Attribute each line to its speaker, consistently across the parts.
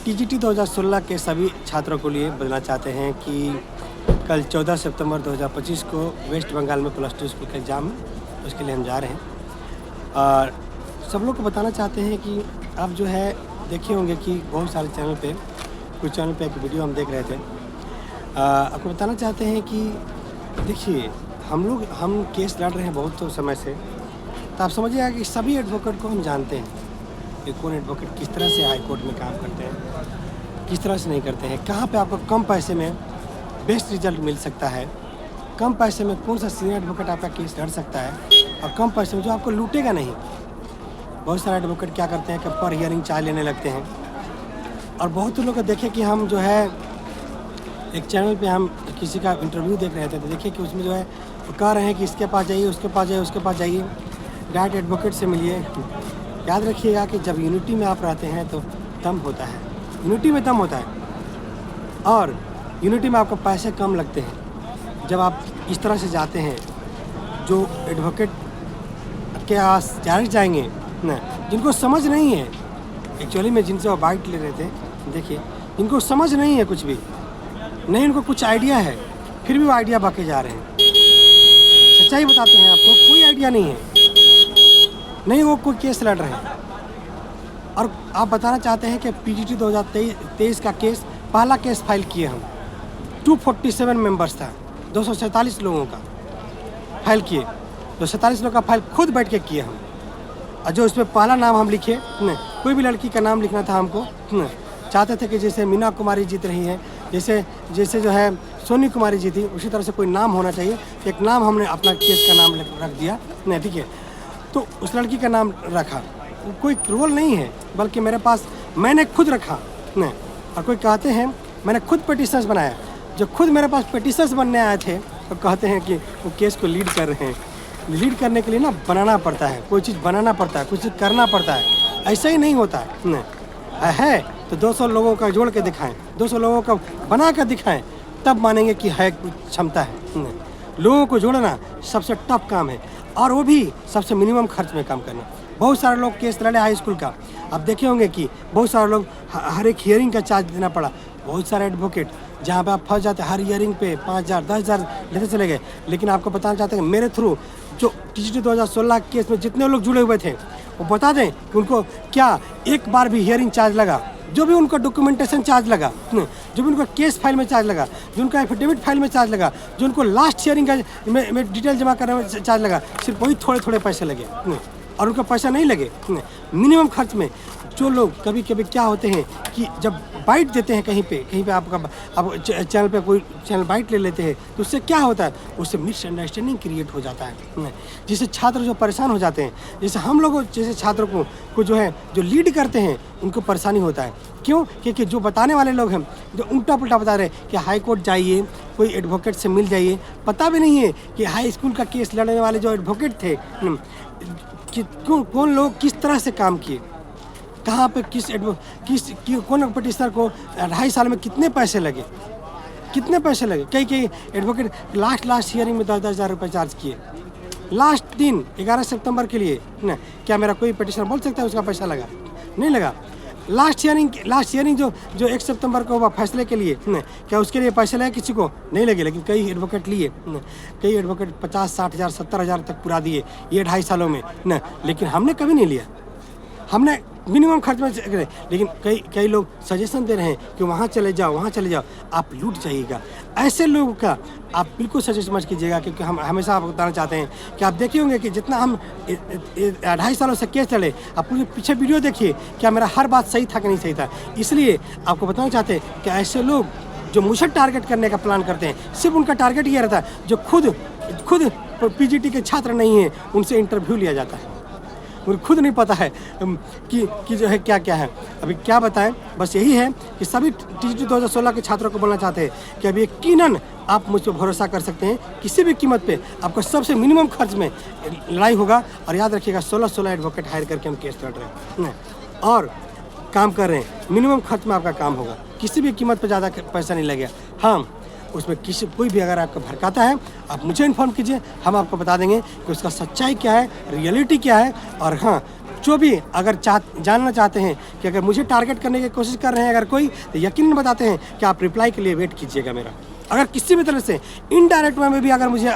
Speaker 1: TGT 2016 के सभी छात्रों को लिए बताना चाहते हैं कि कल 14 सितंबर 2025 को वेस्ट बंगाल में +2 स्कूल का एग्ज़ाम है, उसके लिए हम जा रहे हैं। और सब लोग को बताना चाहते हैं कि आप जो है देखे होंगे कि बहुत सारे चैनल पे, कुछ चैनल पे एक वीडियो हम देख रहे थे। आपको बताना चाहते हैं कि देखिए हम केस लड़ रहे हैं बहुत समय से, तो आप समझिएगा कि सभी एडवोकेट को हम जानते हैं कि कौन एडवोकेट किस तरह से हाई कोर्ट में काम करते हैं, किस तरह से नहीं करते हैं, कहाँ पे आपको कम पैसे में बेस्ट रिजल्ट मिल सकता है, कम पैसे में कौन सा सीनियर एडवोकेट आपका केस लड़ सकता है और कम पैसे में जो आपको लूटेगा नहीं। बहुत सारे एडवोकेट क्या करते हैं कि पर हियरिंग चार्ज लेने लगते हैं। और बहुत लोग देखे कि हम जो है एक चैनल पे हम किसी का इंटरव्यू देख रहे थे, तो देखिए कि उसमें जो है वो कह रहे हैं कि इसके पास जाइए, उसके पास जाइए, उसके पास जाइए, डायरेक्ट एडवोकेट से मिलिए। याद रखिएगा कि जब यूनिटी में आप रहते हैं तो दम होता है, यूनिटी में दम होता है और यूनिटी में आपको पैसे कम लगते हैं। जब आप इस तरह से जाते हैं, जो एडवोकेट के आस जाएंगे ना, जिनको समझ नहीं है एक्चुअली में, जिनसे वो बाइट ले रहे थे, देखिए इनको समझ नहीं है कुछ भी नहीं, इनको कुछ आइडिया है फिर भी वो आइडिया बाके जा रहे हैं। सच्चाई बताते हैं आपको, कोई आइडिया नहीं है, नहीं वो कोई केस लड़ रहे हैं। और आप बताना चाहते हैं कि पीजीटी 2023 का केस, पहला केस फाइल किए हम, 247 मेंबर्स था, 247 लोगों का फाइल किए, 247 लोगों का फाइल खुद बैठ के किए हम। और जो उसमें पहला नाम हम लिखे न, कोई भी लड़की का नाम लिखना था हमको न, चाहते थे कि जैसे मीना कुमारी जीत रही है, जैसे जो है सोनी कुमारी जी थी, उसी तरह से कोई नाम होना चाहिए। एक नाम हमने अपना केस का नाम रख दिया, नहीं ठीक है, तो उस लड़की का नाम रखा। कोई रोल नहीं है, बल्कि मेरे पास मैंने खुद रखा न। और कोई कहते हैं मैंने खुद पिटिशनर्स बनाया, जो खुद मेरे पास पिटिशनर्स बनने आए थे तो कहते हैं कि वो केस को लीड कर रहे हैं। लीड करने के लिए ना बनाना पड़ता है, कोई चीज़ बनाना पड़ता है, कुछ चीज़ करना पड़ता है, ऐसा ही नहीं होता है तो 200 लोगों का जोड़ के दिखाएं, 200 लोगों का बना कर दिखाएं, तब मानेंगे कि है कुछ क्षमता है। लोगों को जोड़ना सबसे टफ काम है, और वो भी सबसे मिनिमम खर्च में काम करना। बहुत सारे लोग केस लड़े हाई स्कूल का, आप देखे होंगे कि बहुत सारे लोग हर एक हियरिंग का चार्ज देना पड़ा। बहुत सारे एडवोकेट जहाँ पे आप फंस जाते हैं, हर हियरिंग पे 5,000 10,000 लेते चले गए। लेकिन आपको बताना चाहते हैं मेरे थ्रू जो टीजीटी 2016 केस में जितने लोग जुड़े हुए थे, वो बता दें कि उनको क्या एक बार भी हियरिंग चार्ज लगा, जो भी उनका डॉक्यूमेंटेशन चार्ज लगा, जो भी उनका केस फाइल में चार्ज लगा, जो उनका एफिडेविट फाइल में चार्ज लगा, जो उनको लास्ट हियरिंग का में डिटेल जमा करने में चार्ज लगा, सिर्फ वही थोड़े पैसे लगे और उनका पैसा नहीं लगे। मिनिमम खर्च में जो लोग कभी कभी क्या होते हैं कि जब बाइट देते हैं कहीं पे आप चैनल पे कोई चैनल बाइट ले लेते हैं, तो उससे क्या होता है, उससे मिसअंडरस्टैंडिंग क्रिएट हो जाता है, जिससे छात्र जो परेशान हो जाते हैं। जैसे हम लोग जैसे छात्रों को जो है जो लीड करते हैं, उनको परेशानी होता है। क्यों? क्योंकि जो बताने वाले लोग हैं जो उल्टा पुल्टा बता रहे हैं कि हाई कोर्ट जाइए, कोई एडवोकेट से मिल जाइए, पता भी नहीं है कि हाई स्कूल का केस लड़ने वाले जो एडवोकेट थे कि कौन लोग किस तरह से काम किए, कहाँ पे कौन पिटिशनर को 2.5 साल में कितने पैसे लगे। कई एडवोकेट लास्ट हियरिंग में 10,000 रुपये चार्ज किए। लास्ट दिन 11 सितंबर के लिए ना, क्या मेरा कोई पिटिशनर बोल सकता है उसका पैसा लगा? नहीं लगा। लास्ट हियरिंग जो 1 सितंबर को हुआ फैसले के लिए न, क्या उसके लिए पैसे लगे? किसी को नहीं लगे, लेकिन कई एडवोकेट लिए कई एडवोकेट 50-60,000 70,000 तक पूरा दिए ये 2.5 सालों में न। लेकिन हमने कभी नहीं लिया, हमने मिनिमम खर्च में करे। लेकिन कई लोग सजेशन दे रहे हैं कि वहाँ चले जाओ, आप लूट जाइएगा। ऐसे लोगों का आप बिल्कुल सजेस्ट मत कीजिएगा, क्योंकि हम हमेशा आपको बताना चाहते हैं कि आप देखे होंगे कि जितना हम 2.5 सालों से केस लड़े, आप पीछे वीडियो देखिए, क्या मेरा हर बात सही था कि नहीं सही था। इसलिए आपको बताना चाहते हैं कि ऐसे लोग जो मुझे टारगेट करने का प्लान करते हैं, सिर्फ उनका टारगेट ये रहता है जो खुद पीजीटी के छात्र नहीं हैं, उनसे इंटरव्यू लिया जाता है। उनको खुद नहीं पता है कि जो है क्या है। अभी क्या बताएं, बस यही है कि सभी टीजीटी 2016 के छात्रों को बोलना चाहते हैं कि अभी यकीनन आप मुझ पर भरोसा कर सकते हैं। किसी भी कीमत पे आपको सबसे मिनिमम खर्च में लड़ाई होगा। और याद रखिएगा 16 एडवोकेट हायर करके हम केस लड़ रहे हैं और काम कर रहे हैं। मिनिमम खर्च में आपका काम होगा, किसी भी कीमत पर ज़्यादा पैसा नहीं लगेगा। हाँ, उसमें कोई भी अगर आपको भड़काता है, आप मुझे इन्फॉर्म कीजिए, हम आपको बता देंगे कि उसका सच्चाई क्या है, रियलिटी क्या है। और हाँ, जो भी अगर जानना चाहते हैं कि अगर मुझे टारगेट करने की कोशिश कर रहे हैं अगर कोई, तो यकीनन बताते हैं कि आप रिप्लाई के लिए वेट कीजिएगा मेरा। अगर किसी भी तरह से इनडायरेक्ट वे में भी अगर मुझे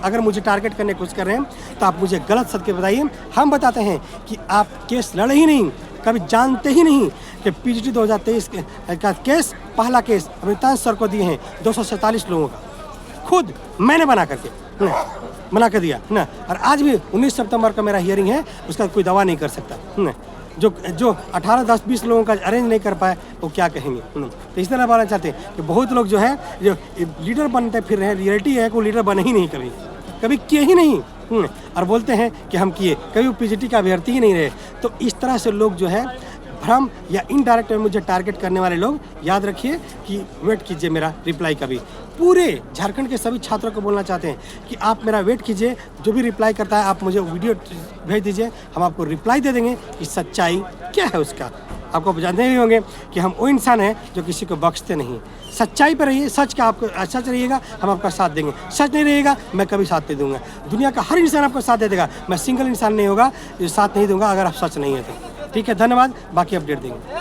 Speaker 1: अगर मुझे टारगेट करने की कोशिश कर रहे हैं तो आप मुझे गलत सत्य बताइए। हम बताते हैं कि आप केस लड़े ही नहीं, कभी जानते ही नहीं कि पीजीटी 2023 का केस, पहला केस अमिताभ सर को दिए हैं 247 लोगों का, खुद मैंने बना कर दिया ना। और आज भी 19 सितंबर का मेरा हियरिंग है, उसका कोई दवा नहीं कर सकता ना। जो 18, 10, 20 लोगों का अरेंज नहीं कर पाए वो क्या कहेंगे। तो इस तरह बोलना चाहते हैं कि बहुत लोग जो है जो लीडर बनते फिर रहे, रियलिटी है कि वो लीडर बने ही नहीं, कभी किए ही नहीं, और बोलते हैं कि हम किए, कभी पीजीटी का अभ्यर्थी ही नहीं रहे। तो इस तरह से लोग जो है भ्रम या इनडायरेक्ट में मुझे टारगेट करने वाले लोग, याद रखिए कि वेट कीजिए मेरा रिप्लाई का भी। पूरे झारखंड के सभी छात्रों को बोलना चाहते हैं कि आप मेरा वेट कीजिए, जो भी रिप्लाई करता है आप मुझे वीडियो भेज दीजिए, हम आपको रिप्लाई दे देंगे कि सच्चाई क्या है उसका। आपको जानते भी होंगे कि हम वो इंसान हैं जो किसी को बख्शते नहीं। सच्चाई पर रहिए, सच का आपको सच रहिएगा, हम आपका साथ देंगे। सच नहीं रहेगा मैं कभी साथ नहीं दूंगा। दुनिया का हर इंसान आपको साथ दे देगा, मैं सिंगल इंसान नहीं होगा जो साथ नहीं दूंगा अगर आप सच नहीं है तो। ठीक है, धन्यवाद, बाकी अपडेट देंगे।